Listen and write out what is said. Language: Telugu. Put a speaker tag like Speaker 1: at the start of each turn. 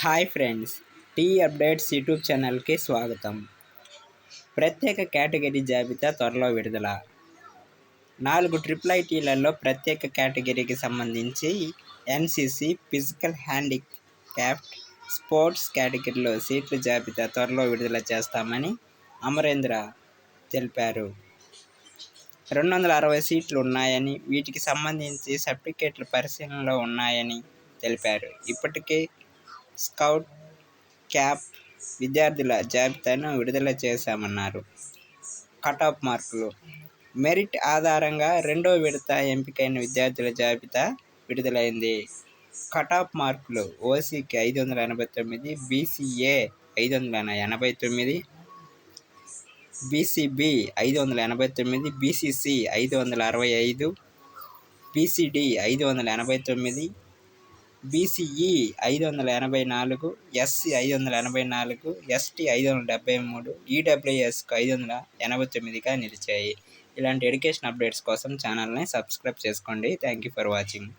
Speaker 1: Hi friends, tea updates YouTube ఛానల్కి స్వాగతం. ప్రత్యేక కేటగిరీ జాబితా త్వరలో విడుదల. 4 ట్రిపుల్ ఐటీలలో ప్రత్యేక కేటగిరీకి సంబంధించి ఎన్సీసీ, ఫిజికల్ హ్యాండిక్యాప్డ్, స్పోర్ట్స్ కేటగిరీలో సీట్ల జాబితా త్వరలో విడుదల చేస్తామని అమరేంద్ర తెలిపారు. 260 సీట్లు ఉన్నాయని, వీటికి సంబంధించి సర్టిఫికేట్ల పరిశీలనలో ఉన్నాయని తెలిపారు. ఇప్పటికే స్కౌట్, క్యాప్ విద్యార్థుల జాబితాను విడుదల చేశామన్నారు. కటాఫ్ మార్కులు. మెరిట్ ఆధారంగా రెండో విడత ఎంపికైన విద్యార్థుల జాబితా విడుదలైంది. కటాఫ్ మార్కులు: ఓసీకి 589, BCA 589, BCB 589, BCC 565, BCD 589, BCE 584, SC 584, ST 573, ఈడబ్ల్యూఎస్కు 589గా నిలిచాయి. ఇలాంటి ఎడ్యుకేషన్ అప్డేట్స్ కోసం ఛానల్ని సబ్స్క్రైబ్ చేసుకోండి. Thank you for watching.